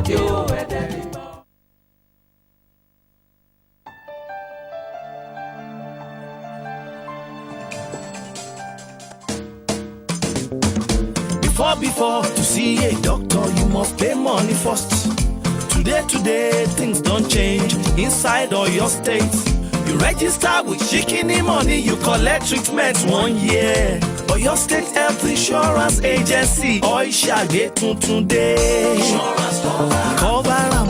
lókè o ẹ̀dẹ̀rìn bọ̀. Before to see a doctor, you must pay money first. Today, things don't change inside or your state. You register with Shikini money, you collect treatment 1 year. Or your state health insurance agency, Oishage today. Insurance cover am.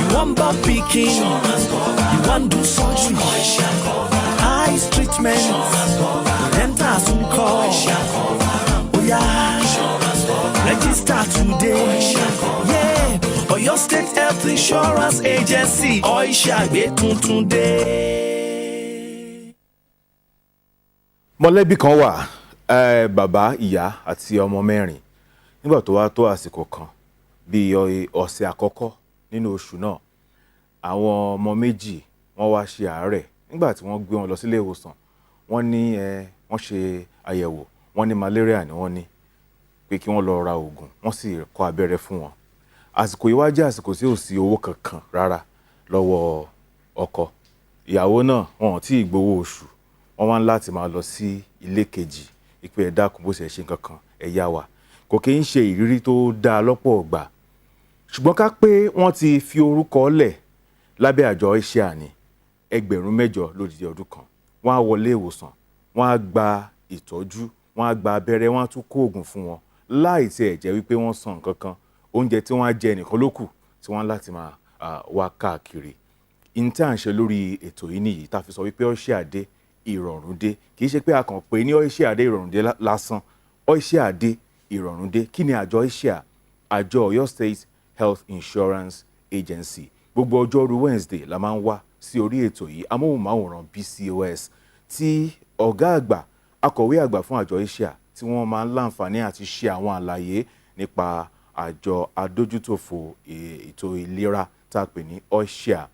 You want buy picking, you want do surgery, eyes treatment, dental soon call. Oh yeah, register today. Yeah. Or your state health insurance agency, Oishage today. Mọ̀lẹ́bí kan wà, bàbá, ìyá àti ọmọ mẹ́rin. Nígbà tó wá tó àsìkò kan bí ọ̀sẹ̀ àkọ́kọ́ nínú oṣù náà, àwọn ọmọ méjì wọ́n wá ṣe àárẹ̀. Nígbà tí wọ́n gbé wọn lọ sílé ìwòsàn, wọ́n ní wọ́n ṣe àyẹ̀wò, wọ́n ní malaria ni wọ́n ní pé kí wọ́n lọ ra oògùn, wọ́n sì kọ abẹ́rẹ́ fún wọn. Àsìkò yìí wá jẹ́ àsìkò tí ò sí owó kankan rárá lọ́wọ́ ọkọ. Ìyàwó náà wọn ò tí ì gbowó oṣù. Wọ́n wá láti máa lọ sí ilé kejì ìpè ẹ dákun bó ṣe ṣe nǹkan ẹ yá wa. Kò kí ń ṣe ìrírí tó dáa lọ́pọ̀ ọgbà. Ṣùgbọ́n ká pé wọ́n ti fi orúkọ lẹ̀ lábẹ́ àjọ iṣẹ́ àní 8,000 lódidi ọdún kan. Wọ́n á wọlé ìwòsàn, wọ́n á gba ìtọ́jú, wọ́n á gba abẹ́rẹ́, wọ́n á tún kó oògùn fún wọn láì tiẹ̀ jẹ́ wípé wọ́n san nǹkan kan. Oúnjẹ tí wọ́n á jẹ nìkan ló kù tí wọ́n láti máa wá káàkiri. Ìntí à ń ṣe lórí ètò yìí nìyí tá fi sọ wípé Oishade ìrọ̀rùn dé. Kì í ṣe pé a kàn pé ní Oishade ìrọ̀rùn dé lásán. Oishade ìrọ̀rùn dé. Kí ni àjọ Oishia? Àjọ Ọ̀yọ́ State Health Insurance Agency. Gbogbo ọjọ́rú Wednesday la máa ń wá sí orí ètò yìí amóhùnmáwòrán BCOS tí ọ̀gá àgbà akọ̀wé àgbà fún àjọ Oishia tí wọ́n máa ń láǹfààní àti ṣe àwọn àlàyé nípa àjọ adójútòfò ètò ìlera tá a pè ní Oishia.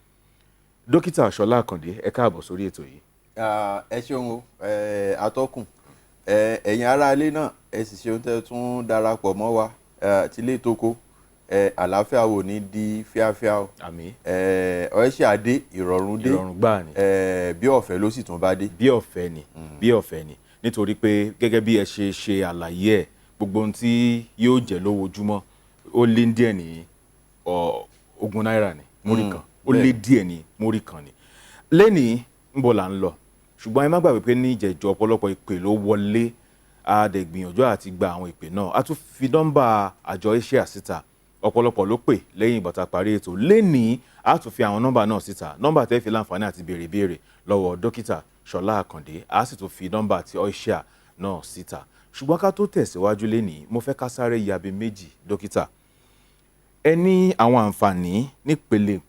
Dókítà Ṣọlá Àkàndé, ẹ káàbọ̀ sórí ètò yìí. Ẹ ṣeun o, atọ́kùn, ẹ̀yin ará ilé náà ẹ sì ṣeun tẹ́ tún darapọ̀ mọ́ wa tílé tóko, àlàáfíà wò ní di fíafíà o. Àmín. Oishade ìrọ̀rùn dé. Ìrọ̀rùn gbáà ni. Bí ọ̀fẹ́ ló sì tún bá dé. Bí ọ̀fẹ́ ni, bí ọ̀fẹ́ ni. Nítorí pé gẹ́gẹ́ bí ẹ ṣe àlàyé ẹ̀, gbogbo ohun tí yóò jẹ́ lówójúmọ́ ó lé díẹ̀ ní 20 náírà ní múrí kan. Ó lé díẹ̀ ní múrí kan ni. Lẹ́nìí ń bọ̀ là ń lọ. Ṣùgbọ́n ẹ má gbàgbé pé ní ìjẹ́jọ́ ọ̀pọ̀lọpọ̀ ìpè ló wọlé. A dẹ̀ gbìyànjú àti gba àwọn ìpè náà. A tún fi nọ́mbà àjọ Oishia síta. Ọ̀pọ̀lọpọ̀ ló pè lẹ́yìn ìgbà tá a parí ètò. Lẹ́nìí a tún fi àwọn nọ́mbà náà síta. Nọ́mbà tẹ́ fi láǹfààní àti béèrè ìbéèrè lọ́wọ́ dókítà Ṣọlá Àkàndé. A sì tún fi nọ́mbà ti Oishia náà síta. Ṣùgbọ́n ká tó tẹ̀síwájú lẹ́nìí, mo fẹ́ ká sáré yabe méjì dókítà. Ẹ ní àwọn àǹfààní nípele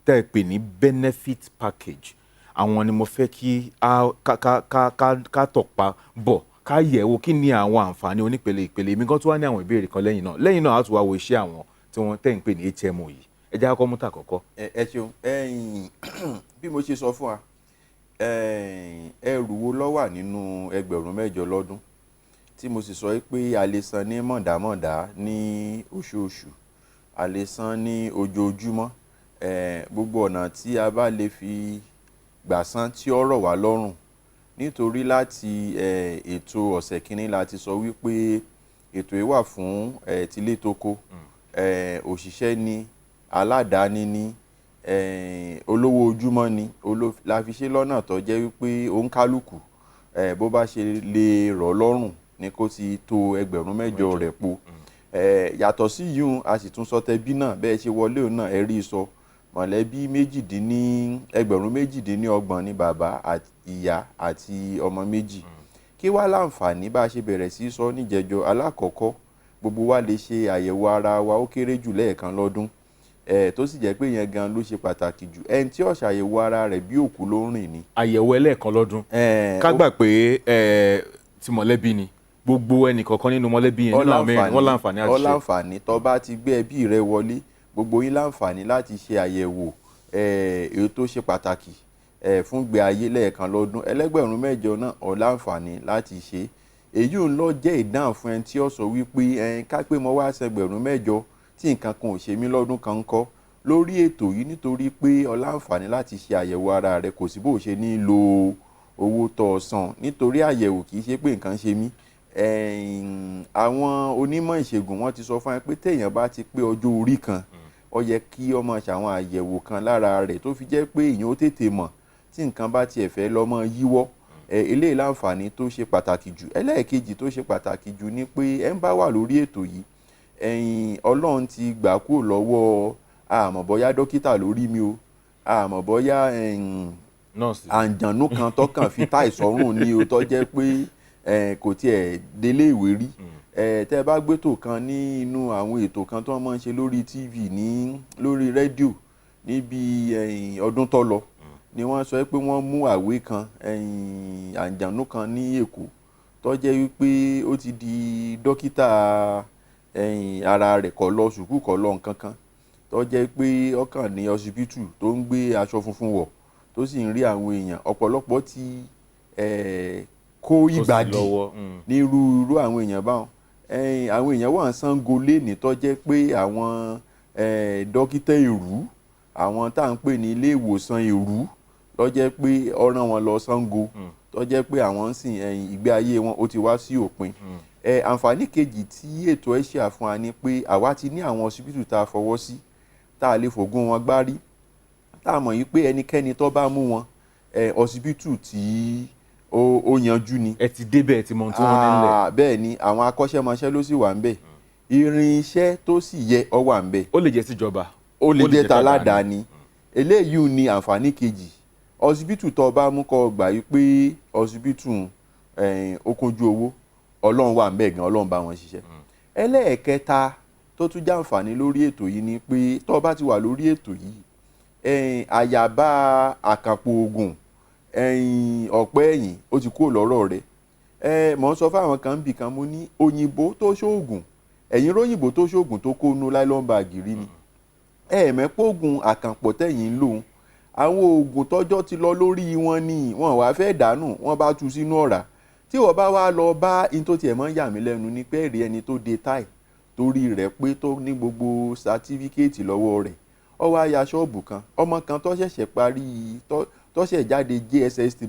tẹ́ ẹ pè ní benefit package. Àwọn ni mo fẹ́ kí ká tọ̀pa bọ̀ ká yẹ̀wò kí ni àwọn àǹfààní onípele. Mi gan tó wá ní àwọn ìbéèrè kan lẹ́yìn náà á tún wá wo iṣẹ́ àwọn tí wọ́n tẹ̀ ń pè ní HMO yìí. Ẹ jẹ́ ká kọ́ mú tà kọ́kọ́. Ẹ ṣeun, bí mo ṣe sọ fún wa, ẹrù wo ló wà nínú 8,000 lọ́dún tí mo sì sọ pé a lè san ní mọ̀dámọ̀dá ní oṣooṣù, a lè san ní ojoojúmọ́. Gbogbo ọ̀nà tí a bá lè fi gbà san tí ó rọ̀ wá lọ́rùn. Nítorí láti ètò ọ̀sẹ̀ kìíní la ti sọ wípé ètò yìí wà fún tilé tóko, òṣìṣẹ́ ni, aládàáni ni, olówó ojúmọ́ ni, la fi ṣe lọ́nà tó jẹ́ wípé òǹkálùkù bó bá ṣe lè rọ̀ lọ́rùn ni kó ti tó 8,000 rẹ̀ po. Yàtọ̀ sí yìí a sì tún sọ tẹbí náà bẹ́ẹ̀ ṣe wọlé òun náà ẹ rí sọ. Mọ̀lẹ́bí 28,000 ní bàbá ìyá àti ọmọ méjì. Kí wá láǹfààní bá ṣe bẹ̀rẹ̀ sí sọ níjẹjọ. Alákọ̀ọ́kọ́, gbogbo wa lè ṣe àyẹ̀wò ara wa ó kéré jù lẹ́ẹ̀kan lọ́dún. Tó sì jẹ́ pé yẹn gan ló ṣe pàtàkì jù. Ẹni tí ó ṣàyẹ̀wò ara rẹ̀ bí òkú ló ń rìn ni. Àyẹ̀wò ẹlẹ́ẹ̀kan lọ́dún. Ká gbà pé ti mọ̀lẹ́bí ni. Gbogbo ẹnì kọ̀ọ̀kan nínú mọ̀lẹ́bí yẹn nínú àwọn mẹ́rin wọ́n láǹfààní àti ṣe. Ó láǹfààní tó bá ti gbé ẹbí rẹ wọlé, gbogbo yín láǹfààní láti ṣe àyẹ̀wò èyí tó ṣe pàtàkì fún ìgbé ayé lẹ́ẹ̀kan lọ́dún. 8,000 náà ó láǹfààní láti ṣe. Èyí ń lọ jẹ́ ìdáhùn fún ẹni tí ó sọ wípé ká pé mo wá 8,000 tí nǹkan kan ò ṣe mí lọ́dún kan ń kọ́ lórí ètò yìí nítorí pé o láǹfààní láti ṣe àyẹ̀wò ara rẹ kò sí bó ṣe ní lo owó tó o san nítorí àyẹ̀wò kì í ṣe pé nǹkan ṣe mí. Àwọn onímọ̀ ìṣègùn wọ́n ti sọ fún ẹ pé téèyàn bá ti pé ọjọ́ orí kan ó yẹ kí ó máa ṣàwọn àyẹ̀wò kan lára rẹ̀ tó fi jẹ́ pé èèyàn ó tètè mọ̀ tí nǹkan bá tiẹ̀ fẹ́ lọ mọ́ yíwọ́. Eléyìí láǹfààní tó ṣe pàtàkì jù. Ẹlẹ́ẹ̀kejì tó ṣe pàtàkì jù ni pé ẹ ń bá wà lórí ètò yìí Ọlọ́run ti gbà kúrò lọ́wọ́ àmọ́ bóyá dókítà lórí mi o àmọ́ bóyá àǹjànú kan tọ́kàn fi táì sọ́rùn ni o tó jẹ́ pé kò tiẹ̀ délé ìwé rí. Tẹ́ ẹ bá gbétò kan ní inú àwọn ètò kan tó máa ń ṣe lórí TV lórí rédíò níbi ọdún tó lọ ni wọ́n sọ pé wọ́n mú àwé kan àǹjànú kan ní Èkó tó jẹ́ wípé ó ti di dókítà ara rẹ̀ kọ́ lọ sùkúù kọ́ lọ nǹkan kan tó jẹ́ pé ọkàn ní ọsibítù tó ń gbé aṣọ funfun wọ̀ tó sì ń rí àwọn èèyàn ọ̀pọ̀lọpọ̀ ti kó ìgbàdì ní irú àwọn èèyàn báwọn. Àwọn èèyàn wà ń Ṣàngó lénìí tó jẹ́ pé àwọn dókítà èrú àwọn tá à ń pè ní ilé ìwòsàn èrú tó jẹ́ pé ó rán wọn lọ Ṣàngó tó jẹ́ pé àwọn ń sìn ìgbé ayé wọn ó ti wá sí òpin. Àǹfààní kejì tí ètò ẹ̀ ṣe àfún wa ni pé àwa ti ní àwọn ọsibítù tá a fọwọ́ sí tá a lè fògùn wọn gbárí tá a mọ̀ yìí pé ẹnikẹ́ni tó bá mú wọn ọsibítù tí ó yanjú ni. Ẹ ti débẹ̀ ẹ ti mọ ohun tí wọ́n nílẹ̀. Bẹ́ẹ̀ ni àwọn akọ́ṣẹ́mọṣẹ́ ló sì wà ń bẹ̀ irinṣẹ́ tó sì yẹ ó wà ń bẹ̀. Ó lè jẹ́ síjọba ó lè jẹ́ taládàáni. Eléyìí ni àǹfààní kejì. Ọsibítù tó bá mú kó gbà yìí pé ọsibítù ó kúnjú owó Ọlọ́run wà ń bẹ̀ gan Ọlọ́run bá wọn ṣiṣẹ́. Ẹlẹ́ẹ̀kẹta tó tún jẹ́ àǹfààní lórí ètò yìí ni pé tó bá ti wà lórí ètò yìí àyàbá àkàpọ̀ oògùn ọ̀pẹ́ ẹ̀yìn ó ti kúrò lọ́rọ̀ rẹ̀. Mò ń sọ fáwọn kan bì kan mo ní òyìnbó tó ṣoògùn ẹ̀yìn róyìnbó tó ṣoògùn tó kó nú nylon bag rí ni. Mẹ́pọ̀ oògùn àkànpọ̀ tẹ̀yìn ń lò àwọn oògùn tọ́jọ́ ti lọ lórí wọn ni wọ́n wá fẹ́ dànù wọ́n bá tú sínú ọ̀rá tí wọ́n bá wá lọ bá in tó tiẹ̀ mọ́ yà mí lẹ́nu ni pé rí ẹni tó de táì torí rẹ̀ pé tó ní gbogbo sátífíkẹ́ẹ̀tì lọ́wọ́ rẹ̀ ó wá ya ṣọ́ọ̀bù kan ọmọ kan tó ṣẹ̀ṣẹ̀ parí tó ṣẹ̀ jáde JSS3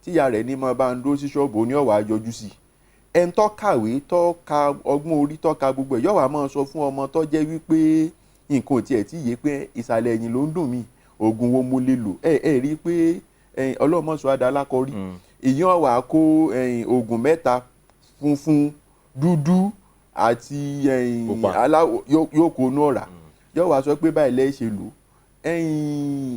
tíya rẹ̀ ní mo bá ń dó sí ṣọ́ọ̀bù ó ní ó wá yọjú sí ẹni tó kàwé tó ka ọgbọ́n orí tó ka gbogbo ẹ̀ yóò wá máa sọ fún ọmọ tó jẹ́ wípé nǹkan ò tiẹ̀ tí yé pé ìsàlẹ̀ ẹ̀yìn ló ń dùn mí oògùn wo mo lè lò rí i pé ọlọ́mọṣọ́ adalákọ̀ọ́rí èèyàn wà kó oògùn mẹ́ta funfun dúdú àti aláwọ̀ yóò kó inú ọ̀rá yóò wá sọ pé báyìí lẹ́ẹ̀ ṣe lò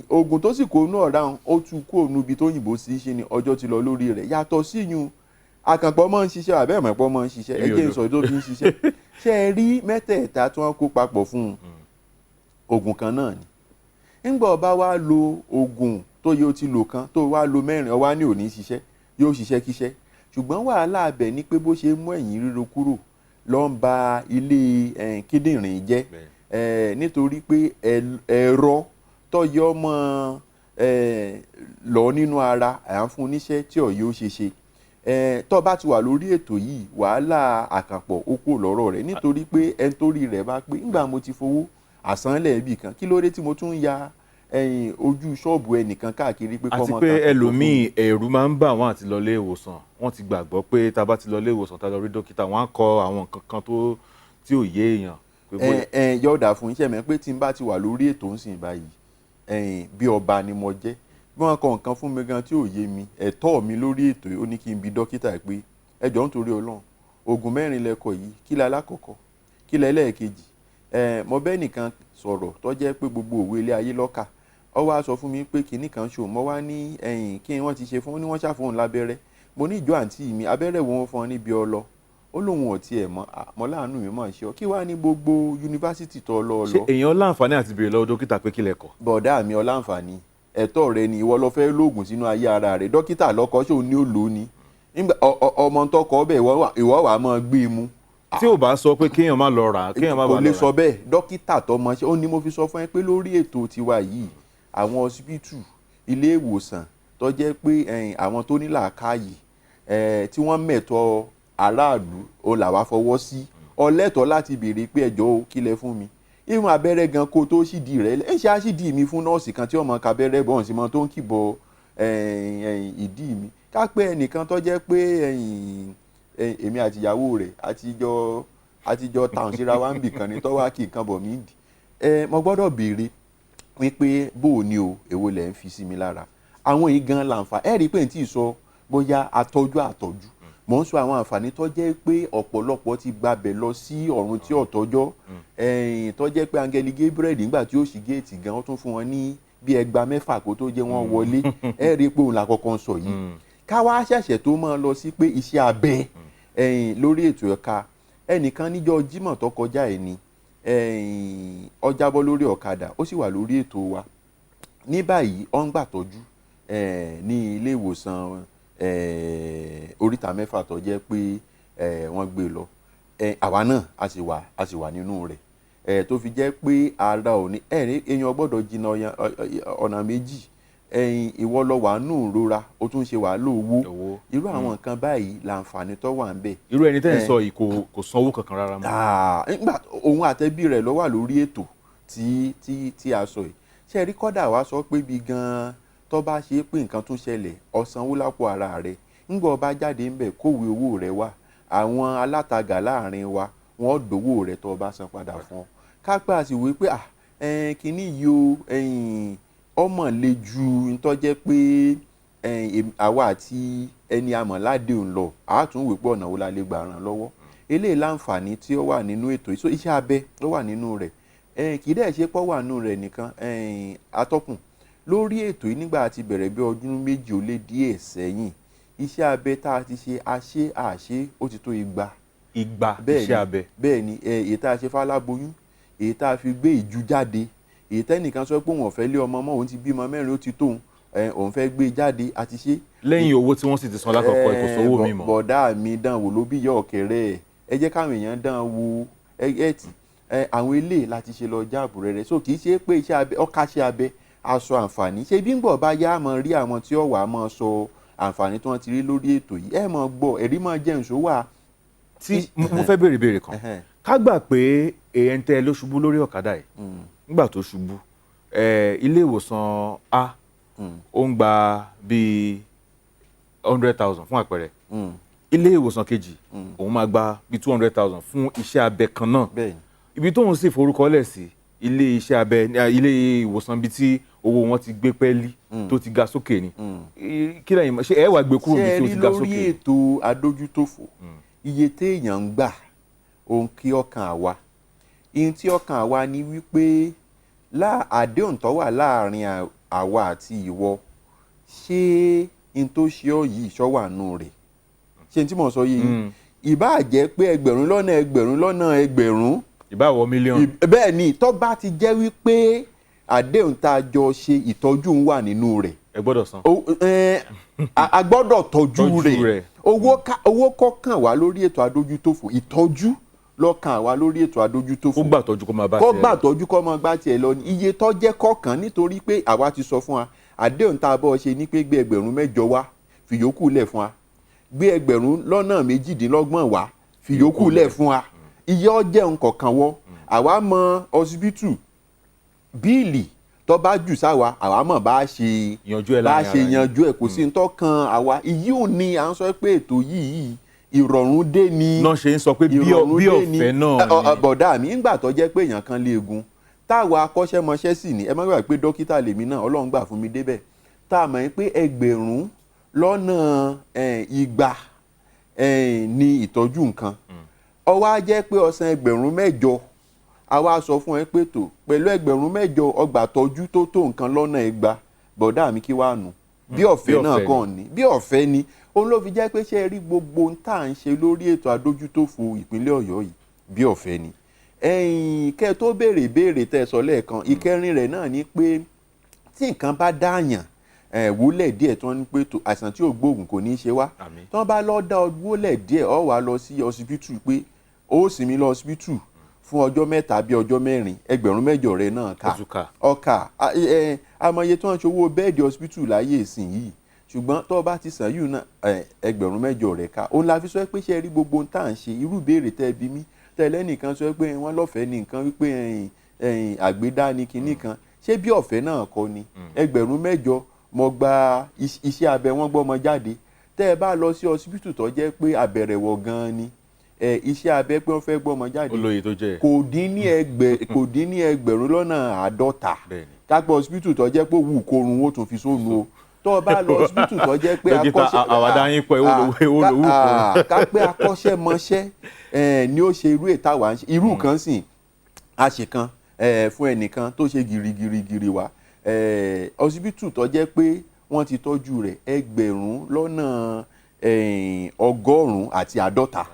oògùn tó sì kó inú ọ̀rá ó tún kó inú ibi tó yìnbó sí ṣe ni ọjọ́ ti lọ lórí rẹ̀ yàtọ̀ síyún àkànpọ̀ máa ń ṣiṣẹ́ àbẹ́ ìmọ̀pọ̀ máa ń ṣiṣẹ́ ẹgbẹ́ ìsọ̀ tó fi ń ṣiṣẹ́ ṣe é rí mẹ́tẹ̀ẹ̀ta tí wọ́n kó papọ̀ fún un oògùn kan náà ni ńgbà ọba wa lo oògùn tó yẹ ó ti lò kan tó wá lo mẹ́rin ọwá ní òní ṣiṣẹ́ yóò ṣiṣẹ́ kíṣẹ́ ṣùgbọ́n wàhálà abẹ ni pé bó ṣe mú ẹ̀yìn ríro kúrò ló ń ba ilé kíndìnrín jẹ́ nítorí pé ẹ̀rọ tó yẹ ọmọ lọ nínú ara à ń fún oníṣẹ́ tí ọ̀yẹ́ ó ṣe ṣe tó bá ti wà lórí ètò yìí wàhálà àkànpọ̀ ó kò lọ́rọ̀ rẹ̀ nítorí pé ẹni torí rẹ̀ bá pé ńgbà mo ti fowó àsánlẹ̀ ibì kan kí ló dé tí mo tún ya ojú ṣọ́ọ̀bù ẹnìkan káàkiri pé kọ́mọ àti pé ẹlòmíì ẹ̀rù máa ń bà wọ́n àti lọ ilé ìwòsàn wọ́n ti gbàgbọ́ pé tá a bá ti lọ ilé ìwòsàn tá a lọ rí dókítà wọ́n á kọ àwọn nǹkan kan tí ò yé èèyàn. yọ̀ọ̀dà fún iṣẹ́ mi pé tí n bá ti wà lórí ètò ń sìn báyìí bí ọba ni mo jẹ́ bí wọ́n kọ nǹkan fún mi gan tí ò yé mi ẹ̀tọ́ mi lórí ètò ó ní kí n bi dókítà pé ẹ jọ̀ọ́ nítorí Ọlọ́run oògùn 4 lẹ́kọ̀ọ́ yìí kí la lákọ̀ọ́kọ́ kí la ẹlẹ́ẹ̀kejì mo bẹ́ẹ̀ nìkan sọ̀rọ̀ tó jẹ́ pé gbogbo òwe ilé ayé lọ́kà ó wá sọ fún mi pé kinní kan ṣò mọ́ wá ní kí wọ́n ti ṣe fún ní wọ́n ṣàfihàn lábẹ́rẹ́ mo ní ìjọ àǹtí mi abẹ́rẹ́ wo wọ́n fún ọ níbi ọlọ ó lóun ò tiẹ̀ mọ́ láàánú mi mọ̀ ṣe ọ kí wàá ní gbogbo yunifásitì tó lọ. ṣé èèyàn láǹfààní àti béèrè lọ́wọ́ dókítà pé kí lẹ́kọ̀ọ́. bọ̀dá mi ọláǹfààní ẹ̀tọ́ rẹ ni ìwọ lọ fẹ́ lóògùn sínú ayé ara rẹ dókítà lọ́kọ́ ṣòun ní òlò ni ọmọ tọkọ bẹ́ẹ̀ ìwọ wàá mọ́ gbé e mú tí ò bá sọ pé kéèyàn má lọ rà kéèyàn má bàa lọ rà. kò lè sọ bẹ́ẹ̀ dókítà tó mọ̀ ṣe ó ní mo fi sọ fún ẹ pé lórí ètò tiwa yìí àwọn ọsibítù ilé ìwòsàn tó jẹ́ pé àwọn tó ní làákàyè tí wọ́n mẹ̀tọ́ aráàlú ó là wá fọwọ́ sí ọlẹ́tọ̀ọ́ láti béèrè pé ẹjọ́ ó kílẹ̀ fún mi ìwọ̀n abẹ́rẹ́ gan kó tó ṣídìí rẹ̀ ẹ ṣe àṣídìí mi fún nọ́ọ̀sì kan tí ọmọ kabẹ́rẹ́ bọ̀ sí mọ́ tó ń kìbọ̀ ìdí mi ká pé ẹnìkan tó jẹ́ pé èmi àtìyàwó rẹ̀ àtijọ́ tàn síra wá ń bì kan ní tọ́wá kì í kan bọ̀ mí dì mo gbọ́dọ̀ béèrè wípé bó o ní o èwo lẹ̀ ń fi sí mi lára àwọn yìí gan láǹfà ẹ rí i pé n tí ì sọ bóyá àtọ́jú mò ń sọ àwọn àǹfààní tó jẹ́ pé ọ̀pọ̀lọpọ̀ ti gbabẹ̀ lọ sí ọ̀run tí ọ̀tọ́jọ́ tó jẹ́ pé Áńgẹ́lì Gabriel nígbà tí ó ṣí géètì gan ó tún fún wọn ní bí ẹgbàá mẹ́fà kó tó jẹ́ wọ́n wọlé ẹ rí i pé òun là kọ́kọ́ ń sọ yìí ká wá ṣẹ̀ṣẹ̀ tó máa lọ sí pé iṣẹ́ abẹ lórí ètò ẹ̀ka ẹnìkan níjọ́ Jímọ̀ tó kọjá ẹ̀ ni ó jábọ́ lórí ọ̀kadà ó sì wà lórí ètò wa ní báyìí ó ń gbàtọ́jú ní ilé ìwòsàn oríta mẹ́fà tó jẹ́ pé wọ́n gbé lọ àwa náà a sì wà nínú rẹ̀ tó fi jẹ́ pé ara ò ní èèyàn gbọ́dọ̀ jìnnà ọ̀nà méjì ìwọ lọ wà nù rora ó tún ṣe wà lówó irú àwọn nǹkan báyìí làǹfààní tó wà ń bẹ. irú ẹni tẹ́ ẹ̀ sọ yìí kò sanwó kankan rárá mọ́. nígbà òun àtẹ̀bí rẹ̀ ló wà lórí ètò tí a sọ yìí ṣe rí kọ́dà wá sọ pé bí gan-an tó bá ṣe pé nǹkan tún ṣẹlẹ̀ ọ̀sánwó lápò ara rẹ̀ ńgbọ́ ọba jáde ń bẹ̀ kówé owó rẹ̀ wá àwọn alátagbà láàrin wa wọ́n dòwó rẹ̀ tó bá san padà fún ọ kápẹ́ àsìwé pé kínní yìí o ọmọ lè ju ntọ́jẹ́ pé àwa àti ẹni amọ̀ládé ń lọ àátúnwé pọ̀ ọ̀nà wo la lè gbà ràn lọ́wọ́ eléyìí láǹfààní tí ó wà nínú ètò iṣẹ́ abẹ ló wà nínú rẹ̀ kì í dẹ̀ ṣe pọ̀ wà nínú rẹ̀ nìkan atọ́kùn lórí ètò yìí nígbà tí bẹ̀rẹ̀ bí ọdún méjì ó lé díẹ̀ sẹ́yìn iṣẹ́ abẹ tá a ti ṣe àṣe ó ti tó 200 iṣẹ́ abẹ. bẹ́ẹ̀ ni èyí tá a ṣe fáláboyún èyí tá a fi gbé ìju jáde èyí tẹ́nìkan sọ pé òun ò fẹ́ lé ọmọ mọ́ òun ti bímọ 4 ó ti tóun òun fẹ́ gbé jáde àti ṣe. lẹ́yìn owó tí wọ́n sì ti san lákọ̀ọ́kọ́ kò sówó mi mọ́. bọ̀dá mi dán wò ló bí yọ ọ̀kẹ́rẹ́ ẹ jẹ́ káwọn èèyàn dán wo ẹ̀ẹ́tì àwọn ilé láti ṣe lọ jáàbù rẹ̀ so kì í ṣe pé iṣẹ́ abẹ ọ̀káṣẹ́ abẹ aṣọ àǹfààní ṣe bí ń bọ̀ bá yá mọ̀ rí àwọn tí ọ̀wà mọ̀ sọ àǹfààní tí wọ́n ti rí lórí ètò yìí ẹ mọ̀ gbọ́ ẹ̀rí mọ̀ jẹ́ ìṣó wà. tí mo fẹ́ béèrè kan ká gbà pé èèyàn tẹ́ ló ṣubú lórí ọ̀kadà yìí nígbà tó ṣubú ilé ìwòsàn A ó ń gba bíi 100,000 fún àpẹẹrẹ ilé ìwòsàn kejì òun máa gba bíi 200,000 fún iṣẹ́ abẹ kan náà ibi tóun sì forúkọlẹ̀ sí ilé iṣẹ́ abẹ ilé ìwòsàn bíi tí owó wọn ti gbé pẹ́ẹ́lí tó ti ga sókè ni kí lẹ́yìn ṣé ẹ wá gbé kúrò bí tó ti ga sókè. ṣé ẹ rí lórí ètò adójútòfò iye téèyàn ń gbà òun kí ọkàn àwa ihun tí ọkàn àwa ni wípé àdéhùn tó wà láàrin àwa àti ìwọ ṣé n tó ṣe ọ yìí ṣọwànú rẹ̀ ṣé n tí mo sọ yìí ìbáà jẹ́ pé ẹgbẹ̀rún ìbáwọ̀ mílíọ̀nù. bẹ́ẹ̀ ni tó bá ti jẹ́ wípé àdéhùn tá a jọ ṣe ìtọ́jú ń wà nínú rẹ̀. ẹ gbọ́dọ̀ san. a gbọ́dọ̀ tọ́jú rẹ̀ owó kọ̀ọ̀kan wá lórí ètò adójútòfò ìtọ́jú lọ́kàn wá lórí ètò adójútòfò. kó gbà tọ́jú kó máa bá tiẹ̀ lọ. kó gbà tọ́jú kó máa bá tiẹ̀ lọ iye tó jẹ́ kọ̀ọ̀kan nítorí pé àwa ti sọ fún wa àdéhùn tá a bọ́ ṣe ní pé gbé 8,000 wá fìyókù lẹ̀ fún wa gbé 2,200 wá fìyókù lẹ̀ fún wa iye ọjẹ́ nǹkan wọ́ àwa mọ ọsibítù bíìlì tó bá jù sáwa àwa mọ̀ bá ṣe yanjú ẹ̀ kò sí ní tọ́kan àwa iyì ò ní à ń sọ pé ètò yìí ìrọ̀rùn dé ni náà ṣe ń sọ pé bí ọ̀fẹ́ náà ni bọ̀dá mi ńgbà tó jẹ́ pé èèyàn kan léegun táwa akọ́ṣẹ́mọṣẹ́ sì ní ẹ má gbàgbé pé dókítà lèmi náà ọlọ́run gbà fún mi débẹ̀ tá a mọ̀ pé 200 ní ìtọ́jú nǹkan ó wá jẹ́ pé ọ̀sán 8,000 àwa sọ fún ẹ pé tó pẹ̀lú 8,000 ọgbà tọ́jú tó nǹkan lọ́nà 200 bọ̀dá mi kí wàá nù bí ọ̀fẹ́ náà kàn ní bí ọ̀fẹ́ ni òun ló fi jẹ́ pé ṣe rí gbogbo ohun tá à ń ṣe lórí ètò adójútòfò ìpínlẹ̀ Ọ̀yọ́ yìí bí ọ̀fẹ́ ni kẹ́ ẹ tó béèrè tẹ́ ẹ sọ lẹ́ẹ̀kan ìkẹrin rẹ̀ náà ni pé tí nǹkan bá dáàyàn wúlẹ̀ díẹ̀ tí wọ́n ní pé àìsàn tí ò gbóògùn kò ní í ṣe wá tí wọ́n bá lọ́ọ́ dá wúlẹ̀ díẹ̀ ó wá lọ sí ọsibítù pé ó sinmi lọ ọsibítù fún ọjọ́ 3 bí ọjọ́ 4 8,000 rẹ̀ náà ọkà amọye tí wọ́n ń ṣòwò bẹ́ẹ̀dì ọsibítù láyé ìsìn yìí ṣùgbọ́n tó bá ti sàn yìí náà 8,000 rẹ̀ ká òun la fi sọ pé ṣe rí gbogbo ohun tá à ń ṣe irú ìbéèrè tẹ́ bí mí tẹ́lẹ̀ nìkan sọ pé wọ́n lọ́fẹ̀ẹ́ ní nǹkan wípé àgbédání kinní kan ṣé bí ọ̀fẹ́ náà kọ́ ni 8,000 mo gba iṣẹ́ abẹ wọ́n gbọ́mọ jáde tẹ́ ẹ bá lọ sí ọsibítù tó jẹ́ pé àbẹ̀rẹ̀wọ̀ gan-an ni iṣẹ́ abẹ pé wọ́n fẹ́ gbọ́mọ jáde olóye tó jẹ́ kò dín ní 1,50 kápẹ́ ọsibítù tó jẹ́ pé wù kórun ó tún fi sóònù o tó o bá lọ ọsibítù tó jẹ́ pé dókítà àwàdà yín pọ̀ ewu lówó kan kápẹ́ akọ́ṣẹ́mọṣẹ́ ni ó ṣe irú ètàwá irú kan sì àṣekan fún ẹnìkan tó ṣe gìrìgìrì wá ọsibítù tó jẹ́ pé wọ́n ti tọ́jú rẹ̀ 1,150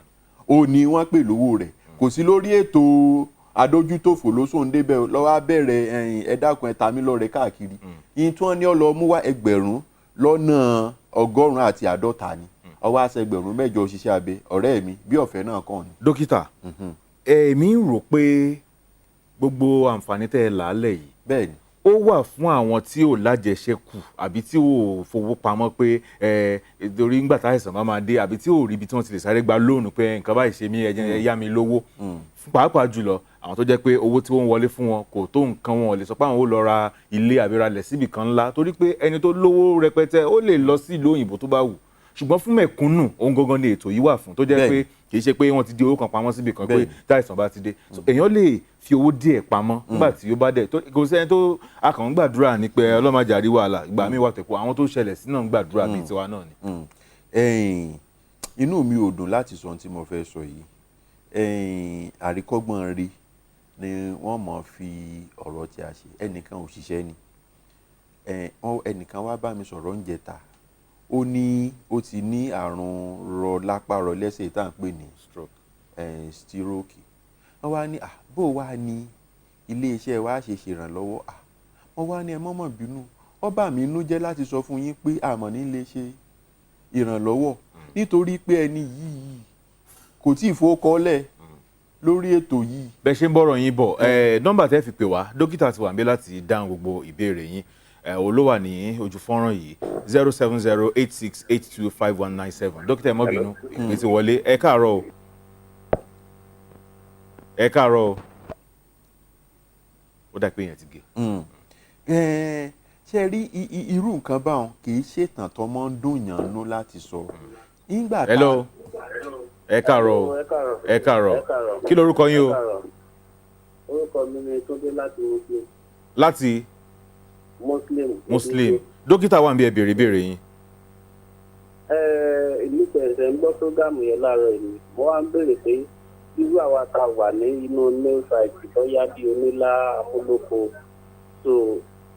ó ní wọ́n pè lówó rẹ̀ kò sí lórí ètò adójútòfò lóṣòun débẹ̀ lọ́wọ́ abẹ́rẹ́ ẹ dákun ẹ ta mí lọ́rẹ káàkiri yín tí wọ́n ní ọlọ́ mú wá 1,150 ni ọwọ́ àṣẹ 8,000 òṣìṣẹ́ abẹ ọ̀rẹ́ mi bí ọ̀fẹ́ náà kàn ní. dókítà èmi ń rò pé gbogbo àǹfààní tẹ́ ẹ làálẹ̀ yìí bẹ́ẹ̀ ni ó wà fún àwọn tí ò lájẹṣẹ́kù àbí tí ò fowó pamọ́ pé torí ńgbà táìsàn máa dé àbí tí ò rí ibi tí wọ́n ti lè sáré gba lóònù pé nǹkan báyìí ṣe mí ẹ yá mi lówó pàápàá jùlọ àwọn tó jẹ́ pé owó tí wọ́n wọlé fún wọn kò tó nǹkan wọn lè sọ pé àwọn ò lọ ra ilé àbí ra lẹ̀ síbì kan ńlá torí pé ẹni tó lówó rẹpẹtẹ ó lè lọ sí ìlú òyìnbó tó bá wù ṣùgbọ́n fún mẹ̀kúnnù ohun gangan ni ètò yìí wà fún tó jẹ́ pé kì í ṣe pé wọ́n ti di owó kan pamọ́ síbì kan pé táìsàn bá ti dé èèyàn lè fi owó díẹ̀ pamọ́ nígbà tí ó bá dẹ̀ kò sẹ́ni tó akàn ń gbàdúrà ní pé ọlọ́mọdé àrí wàhálà ìgbà míì wà tẹ̀kọ́ àwọn tó ṣẹlẹ̀ sí náà ń gbàdúrà bíi tiwa náà ni. inú mi ò dùn láti sọ ohun tí mo fẹ́ sọ yìí àríkọ́gbọ́n rí ni wọ́n mọ̀ fi ọ̀rọ̀ tí a ṣe ẹnìkan òṣìṣẹ́ ni ẹnìkan wá bá mi sọ̀rọ̀ oúnjẹ ta ó ní ó ti ní àrùn rọ lápá rọ lẹ́sẹ̀ tá à ń pè ní stroke wọ́n wá ní bó wá ní iléeṣẹ́ wa ṣe ṣèrànlọ́wọ́ wọ́n wá ní ẹ mọ́mọ́ bínú ó bà mí inú jẹ́ láti sọ fún yín pé àmọ́ ní lè ṣe ìrànlọ́wọ́ nítorí pé ẹni yìí kò tí ì fowókọ́lẹ̀ lórí ètò yìí. bẹ́ẹ̀ ṣe ń bọ̀rọ̀ yín bọ̀ nọ́mbà tẹ́ fi pè wá dókítà ti wà ń bẹ láti dáhùn gbogbo ìbéèrè yín olówà ní ojú fọ́nrán yìí 07086825197 dókítà ẹ má bínú ìpè ti wọlé ẹ káàárọ̀ o ó dà pé èèyàn ti gé. ṣe rí irú nǹkan báwọn kì í ṣètàn tó máa ń dùn yàn nú láti sọ. hello ẹ káàárọ̀ kí lorúkọ yín o. orúkọ mi ni Túndé láti Muslim. láti. Muslim dókítà wà ń bí ẹ béèrè ìbéèrè yín. ìlú pẹ̀sẹ̀ ń gbọ́ prógámù yẹn láàárọ̀ yìí mo wá ń béèrè pé irú àwa tá a wà ní inú mail site tó yá bí onílà amúlòpọ̀ so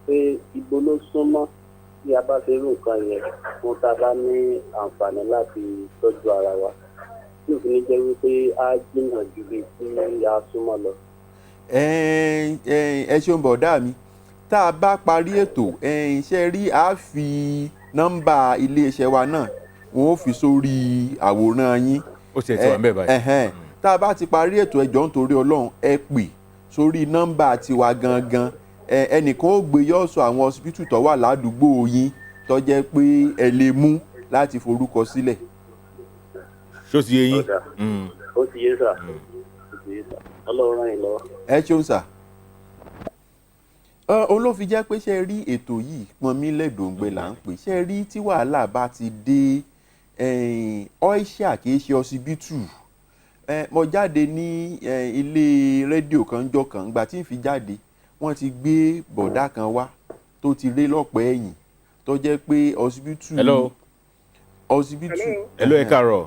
pé ibo ló súnmọ́ tí a bá fẹ́ rú nǹkan yẹn fún tá a bá ní àǹfààní láti tọ́jú ara wa tí òfin ní jẹ́ wípé á jìnnà ju bí tí a súnmọ́ lọ. ẹ ṣeun bọ̀dá mi tá a bá parí ètò ṣe rí a fi nọ́mbà iléeṣẹ́ wa náà wọ́n ó fi sórí àwòrán yín. ó ṣe ètò àmì ẹ̀ báyìí. tá a bá ti parí ètò ẹjọ́ nítorí ọlọ́run ẹ pè sórí nọ́mbà tiwa gangan ẹnìkan ó gbé yọ̀ọ̀sọ̀ àwọn ọsibítù tó wà ládùúgbò yín tó jẹ́ pé ẹ lè mú láti forúkọ sílẹ̀. ṣó ti yé yín. ó ti yé sà ọlọ́run ràn yín lọ́wọ́. ẹ ṣeun sà. olófin jẹ́ pé ṣe rí ètò yìí pọnmi lẹ́dọ̀ọ́gbẹ́ là ń pè ṣe rí tí wàhálà bá ti dé ọ́ìṣà kì í ṣe ọsibítù. Mo jáde ní ilé rédíò kan jọ kan gbà tí n fi jáde wọ́n ti gbé bọ̀dá kan wá tó ti ré lọ́pọ̀ ẹ̀yìn tó jẹ́ pé ọsibítù. hello. hello ẹ káàárọ̀.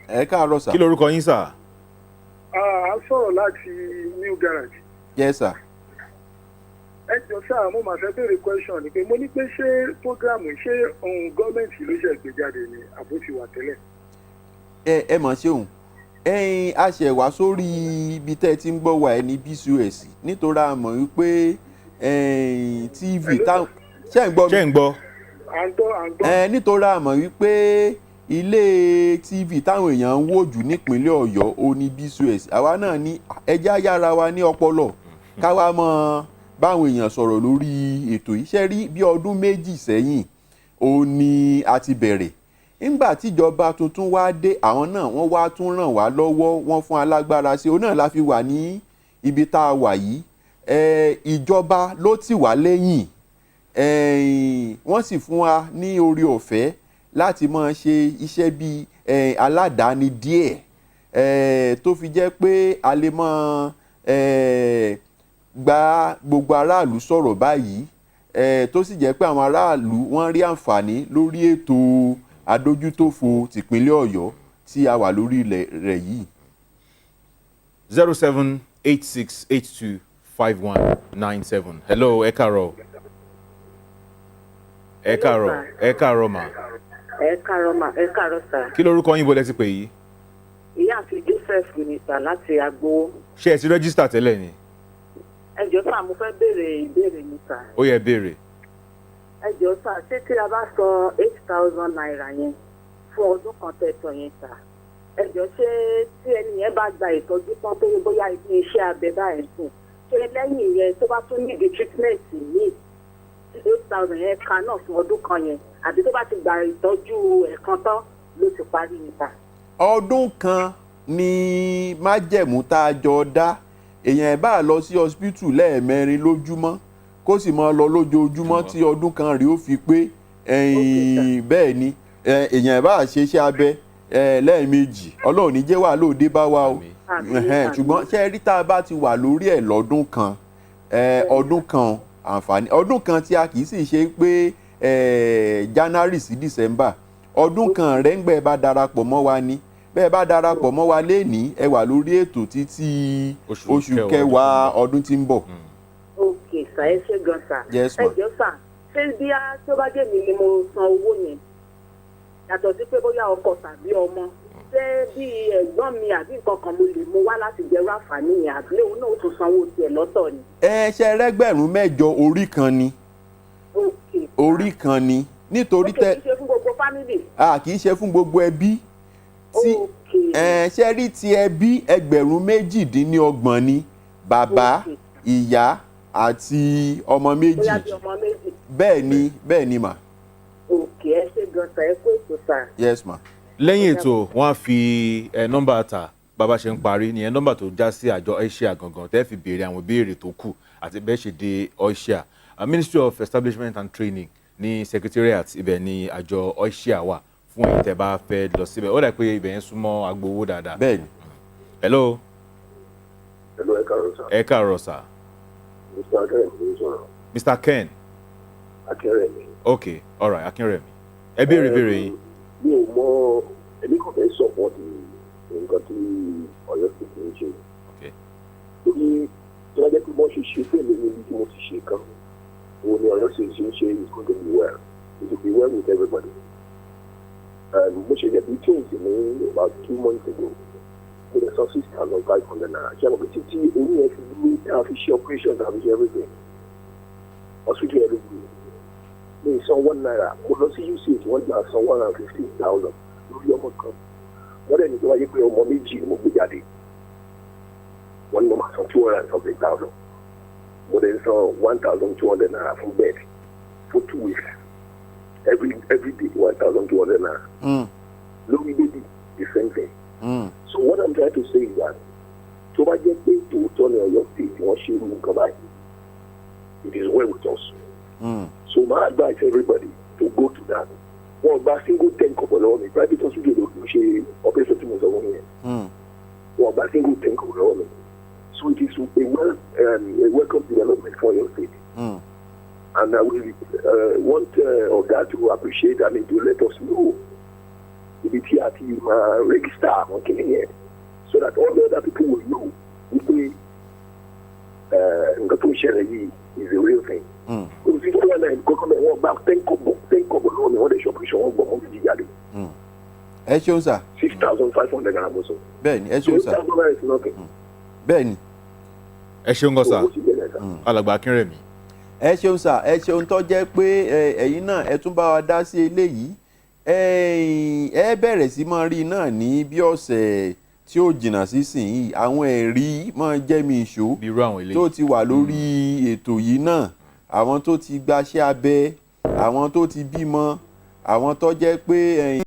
ẹ káàárọ̀ sà. kí lorúkọ yín sà. a sọ̀rọ̀ láti new garage. yes sir. ẹ jọ sáà mo máa fẹ́ béèrè question ni pé mo ní pé ṣé programu ṣé ohun gọ́ọ̀mẹ̀ntì ló ṣe gbé jáde ni àbó ti wà tẹ́lẹ̀. ẹ mọ̀ ṣeun a ṣẹ̀ wá sórí ibi tẹ́ ẹ ti ń gbọ́ wa ẹni BCOS nítorí a mọ̀ wípé TV táwọn ṣe ń gbọ́. à ń gbọ́. nítorí a mọ̀ wípé ilé TV táwọn èèyàn ń wò jù nípínlẹ̀ Ọ̀yọ́ ó ní BCOS àwa náà ní ẹjẹ́ yára wa ní ọpọlọ káwa mọ̀ báwọn èèyàn sọ̀rọ̀ lórí ètò yìí ṣe rí bí ọdún 2 sẹ́yìn ó ní a ti bẹ̀rẹ̀ nígbà tíjọba tuntun wá dé àwọn náà wọ́n wá tún ràn wá lọ́wọ́ wọ́n fún alágbára sí òun náà la fi wà ní ibi tá a wà yìí ìjọba ló tì wá lẹ́yìn wọ́n sì fún wa ní oore ọ̀fẹ́ láti máa ṣe iṣẹ́ bíi aládàáni díẹ̀ tó fi jẹ́ pé a lè máa gba gbogbo aráàlú sọ̀rọ̀ báyìí tó sì jẹ́ pé àwọn aráàlú wọ́n rí àǹfààní lórí ètò adójútòfò tìpínlẹ̀ Ọ̀yọ́ tí a wà lórí ilẹ̀ rẹ̀ yìí. 078682519 hello ẹ káàárọ̀ ẹ káàárọ̀ ẹ káàárọ̀ mà. ẹ káàárọ̀ mà ẹ káàárọ̀ sà. kí lorúkọ yín bọ́lẹ̀ ti pè yìí. ìyáàfin Joseph ní sà láti Agbowó. ṣé ẹ ti rẹ́gísítà tẹ́lẹ̀ ni. ẹ jọ̀ọ́ sà mo fẹ́ béèrè ìbéèrè ní sà. ó yẹ béèrè. ẹ jọ̀ọ́ sà ṣé tí a bá san 8,000 naira yẹn fún ọdún kan tẹ̀sán yẹn sà ẹ jọ̀ọ́ ṣé tí ẹni yẹn bá gba ìtọ́jú tán tó yẹ bóyá ibi iṣẹ́ abẹ báyẹn sùn ṣé lẹ́yìn yẹn tó bá tún níbi treatment míì 8,000 yẹn kan náà fún ọdún kan yẹn àbí tó bá ti gba ìtọ́jú ẹ̀kan tán ló ti parí níta. ọdún kan ni májẹ̀mú tá a jọ dá èèyàn ẹ̀ bá lọ sí hospital lẹ́ẹ̀mẹrin lójúmọ́ kó sì máa lọ lójoojúmọ́ tí ọdún kan rí ó fi pé bẹ́ẹ̀ ni èèyàn ẹ̀ bá ṣe iṣẹ́ abẹ lẹ́ẹ̀mejì Ọlọ́run ní jẹ́ wà lóde bá wa o ṣùgbọ́n ṣé rí tá a bá ti wà lórí ẹ̀ lọ́dún kan ọdún kan àǹfààní ọdún kan tí a kì í sì ṣe pé January sí December ọdún kan rẹ̀ ń gbẹ́ bá darapọ̀ mọ́ wa ní bẹ́ẹ̀ bá darapọ̀ mọ́ wa lénìí ẹ wà lórí ètò títí oṣù kẹwàá ọdún tí ń bọ̀. ok sà ẹ ṣé gan sà. yes ma. ẹ jọ̀ọ́ sà ṣé bí a tó bá jẹ́ mi ni mo san owó yẹn yàtọ̀ sí pé bóyá ọkọ tàbí ọmọ ṣé bí ẹ̀gbọ́n mi àbí nǹkan kan mo lè mú wá láti jẹ́rú àǹfààní yẹn àbí òun náà ó tún sanwó tiẹ̀ lọ́tọ̀ ni. ṣe rẹ́gbẹ̀rún mẹ́jọ orí kan ni. ok orí kan ni nítorí tẹ. ok kì í ṣe fún gbogbo fámìlì. kì í ṣe fún gbogbo ẹbí. ok ṣe rí ti ẹbí ẹgbẹ̀rún méjìdínlọ́gbọ̀n ni bàbá ìyá àti ọmọ méjì. bóyá bí ọmọ méjì. bẹ́ẹ̀ ni mà. ok ẹ ṣé gan sà ẹ kó ètò sà. yes ma. lẹ́yìn ètò wọ́n á fi nọ́mbà ta bàbá ṣe ń parí nìyẹn nọ́mbà tó já sí àjọ Oisia gangan tẹ́ fi béèrè àwọn ìbéèrè tó kù àti bẹ́ẹ̀ ṣe dé Oisia Ministry of Establishment and Training ní Secretariat ibẹ̀ ni àjọ Oisia wà fún èyí tẹ́ bá fẹ́ lọ síbẹ̀ ó dà pé ibẹ̀ yẹn súnmọ́ Agbowó dáadáa. bẹ́ẹ̀ni. hello. hello ẹ káàárọ̀ sà. ẹ káàárọ̀ sà. Mr. Akérèmí ló ń sọ̀rọ̀. Mr. Ken. Akérèmí. ok alright Akínrẹ̀mí ẹ béèrè béèrè yín. mi ò mọ èmi kò fẹ́ sọ̀pọ̀tì nǹkan tí Ọ̀yọ́ sì ti ń ṣe. torí tí wọ́n jẹ́ pé wọ́n ṣe ṣe fẹ́ẹ̀lì níbi tí mo ti ṣe kan òun ni Ọ̀yọ́ sì ṣe ń ṣe is going to be well it will be well with everybody. mo ṣe jẹ̀bi change ní about 2 months ago mo lè san 6,500 naira ṣé àwọn kìí tí orí ẹ̀ fi ní a fi ṣe operation a fi ṣe everything hospital everything ní san 1 naira mo lọ sí UCH wọ́n gbà san 150,000 lórí ọmọ kan wọ́n dẹ̀ ní tó wáyé pé ọmọ méjì ni mo gbé jáde wọ́n ní mo máa san 200,000 mo dẹ̀ san 1,200 naira fún bed for 2 weeks every day 1,200 naira lórí baby the same thing. So what I'm trying to say is that tó bá jẹ́ pé tòótọ́ ní Ọ̀yọ́ state wọ́n ṣe irú nǹkan báyìí it is well with us. So my advice everybody to go to that. Wọ́n gba single 10 kọ̀pọ̀ lọ́wọ́ mi private hospital ló ṣe operation tí mo sọ wọ́n yẹn. Wọ́n gba single 10 kọ̀pọ̀ lọ́wọ́ mi. So it is a welcome development for your state. And I will want Oga to appreciate and to let us know ibi tí a ti máa register àwọn kìnìún yẹn so that all the other people will know wípé nǹkan tó ń ṣẹlẹ̀ yìí is a real thing. Òsì tó wà náà kọ́kọ́ náà wọ́n gba 10 kọ́bọ̀ lọ́wọ́ ni wọ́n lè ṣe operation wọ́n gbọ́ wọ́n fi jíjáde. ẹ ṣeun sà. 6,500 naira mo sọ. bẹ́ẹ̀ni ẹ ṣeun sà. 2,000 naira is nothing. bẹ́ẹ̀ni. ẹ ṣeun gan sà alàgbà Akínrẹ̀mí. ẹ ṣeun sà ẹ ṣeun tó jẹ́ pé ẹ̀yin náà ẹ tún bá wa dá sí eléyìí ẹ bẹ̀rẹ̀ sí máa rí náà ní bí ọ̀sẹ̀ tí ó jìnnà sísìnyí àwọn ẹ̀rí máa jẹ́ mi ìṣó tó ti wà lórí ètò yìí náà àwọn tó ti gbaṣẹ́ abẹ àwọn tó ti bímọ àwọn tó jẹ́ pé